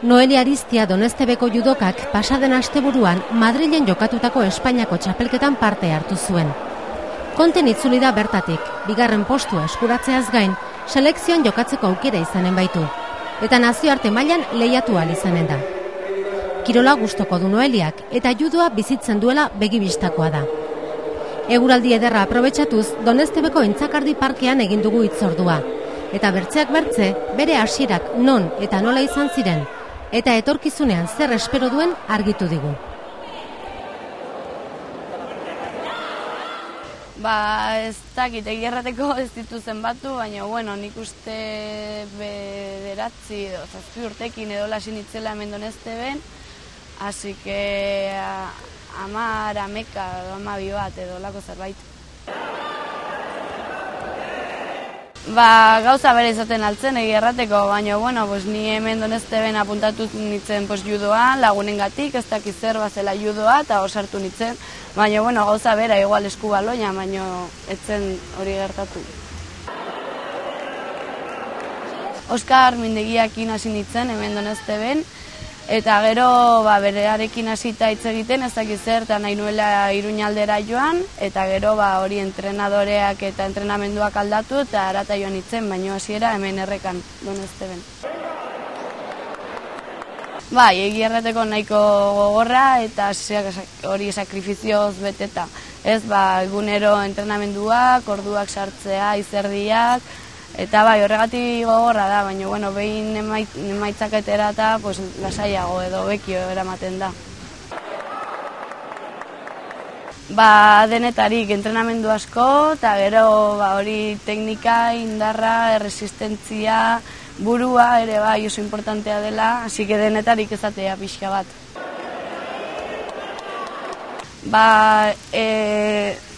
Noelia Ariztia Donestebeko judokak pasaden asteburuan Madrilen jokatutako Espainiako txapelketan parte hartu zuen. Konten itzuli da bertatik, bigarren postua eskuratzeaz gain, selekzioan jokatzeko aukera izanen baitu, eta nazioarte mailan lehiatu ahal izanen da. Kirola gustoko du Noeliak eta judoa bizitzen duela begibistakoa da. Eguraldi ederra aprobetxatuz, Donestebeko Intzakardi parkean egin dugu hitzordua, eta bertzeak bertze, bere hasierak non eta nola izan ziren, eta etorkizunean zer espero duen argitu digu. Ez dakit, egia errateko ez ditu zenbatu, baina nik uste 9 edo 7 urtekin edo lasin itzela hemen Donesteben, hasi que 10, 11 edo 12 bat edo lako zerbait. Gauza bere izaten altzen egia errateko, baina ni hemen Donesteben apuntatu nintzen judoa lagunengatik, ez dakiz zer bazela judoa eta osartu nintzen, baina gauza bera igual eskubaloia, baina etzen hori gertatu. Oskar Mindegiakin hasi nintzen hemen Donesteben, eta gero berearekin hasita hitz egiten ez dakiz zer, eta nahi nuela Iruñaldera joan, eta gero hori entrenadoreak eta entrenamenduak aldatu eta arata joan nintzen, baina hasiera hemen errekan Donesteben. Egia errateko nahiko gogorra eta hori sakrifizioz beteta. Egunero entrenamenduak, orduak sartzea, izerdiak, eta horregatik gogorra da, baina behin emaitzaketera eta lasaiago edo bekio eramaten da. Denetarik entrenamendu asko, eta gero hori teknika, indarra, erresistentzia, burua ere oso importantea dela, hasi que denetarik ezatea pixka bat.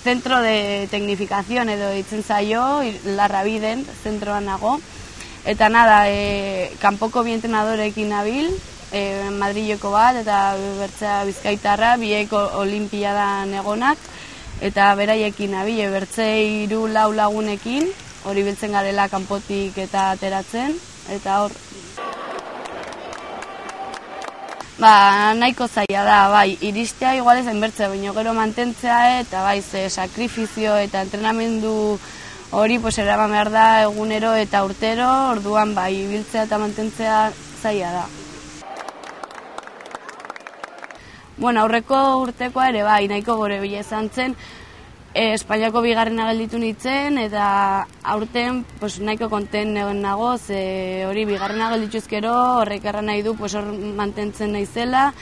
Centro de Tecnificación edo ditzen zaio, Larrabiden, zentroan nago. Eta kanpoko bi entrenadorekin nabil, Madrileko bat eta bertzea Bizkaitarra, biek olimpiadan egonak, eta beraiekin nabil, bertzea 3-4 lagunekin, hori biltzen garela kanpotik eta ateratzen, eta hor. Nahiko zaila da, iristea igual ez enbertzea, baina gero mantentzea eta sakrifizio eta entrenamendu hori eraman behar da egunero eta urtero, orduan ibiltzea eta mantentzea zaila da. Aurreko urtekoa ere nahiko gore bila izan zen, Espainiako bigarrena gelditu nintzen, eta aurten nahiko konten nago, hori bigarrena geldituzkero horrek erran nahi du hor mantentzen naizela,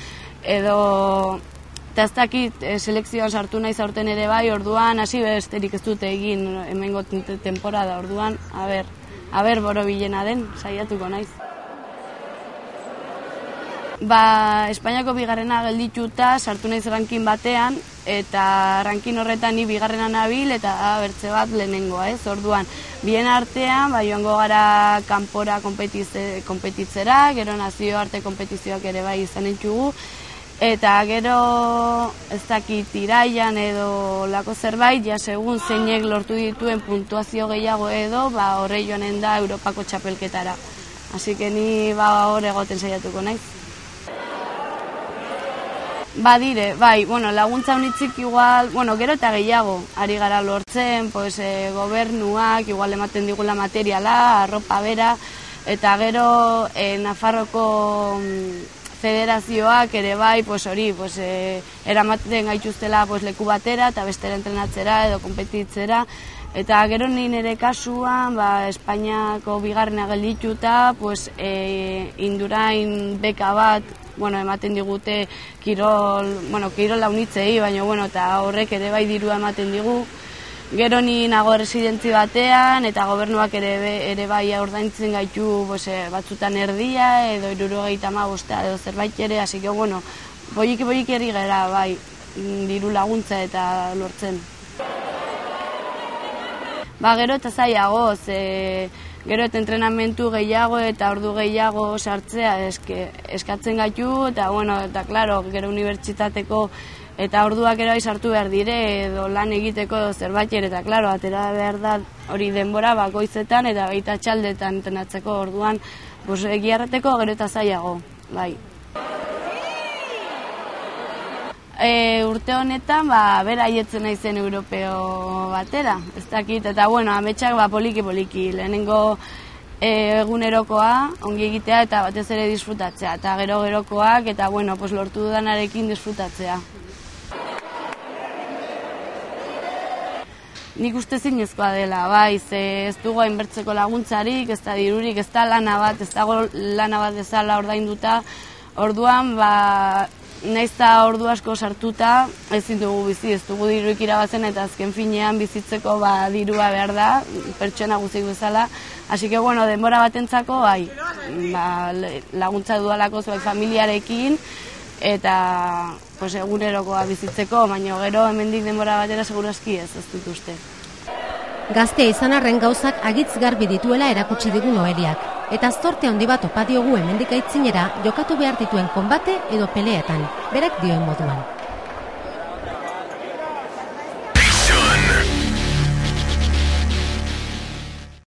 edo eta ez dakit selekzioan sartu naiz aurten ere orduan hasi besterik ez dute egin hemengo temporada, orduan, boro bilena den, saiatuko naiz. Espainiako bigarrena geldituta sartu naiz rankin batean, eta rankin horretan ni bigarrena nabil eta bertze bat lehenengoa, orduan. Bien artean, joango gara kanpora konpetitzera, gero nazioarte konpetizioak ere izan entzugu, eta gero ez dakit iraian edo lako zerbait, segun zeinek lortu dituen puntuazio gehiago edo, horre joanen da Europako txapelketara. Así que ni hor egoten saiatuko naiz. Laguntza honitzik igual, gero eta gehiago, ari gara lortzen, gobernuak, igual ematen digula materiala, arropa bera, eta gero Nafarroko federazioak ere hori, eramaten gaituztela leku batera eta bestera entrenatzera edo konpetitzera, eta gero nire kasuan, Espainiako bigarrena geldituta, Indurain beka bat, ematen digute kirol launitzei, baina eta horrek ere dirua ematen digu. Gero ni nago residentzi batean, eta gobernuak ere ordaintzen gaitu batzutan erdia, edo 75 edo zerbait ere, hasi que boiki eri gara, diru laguntza eta lortzen. Gero eta zailago, gero eta entrenamentu gehiago eta ordu gehiago sartzea eskatzen gaitu, eta klaro, gero unibertsitateko eta orduak ere sartu behar dire, edo lan egiteko edo zerbait ere, eta klaro, atera behar da hori denbora bakoitzetan eta baita txaldetan entrenatzeko, orduan egiarreteko gero eta zailago. bai. Urte honetan, bera aietzen naizen europeo batera, ez dakit, eta bueno, ametsak poliki-poliki, lehenengo egunerokoa, ongi egitea eta batez ere disfrutatzea, eta gero-gerokoak, eta bueno, lortu dudanarekin disfrutatzea. Nik uste zinezkoa dela, bai, ez dugu hainbertzeko laguntzarik, ez da dirurik, ez da lana bat, ez dago lana bat bezala ordainduta, orduan, naiz eta ordu asko sartuta, ezin dugu bizi, ez dugu dirurik irabazen eta azken finean bizitzeko dirua behar da, pertsona guztiak bezala. Hasi que, bueno, denbora batentzako, laguntza dudalako familiarekin, eta egunerokoa bizitzeko, baina gero hemendik denbora batera segurazki ez dut uste. Gaztea izan arren gauzak agitz garbi dituela erakutsi digu Noeliak, eta zorte handi bat opa diogu hemendik aitzinera jokatu behar dituen konbate edo peleetan, berak dioen moduan.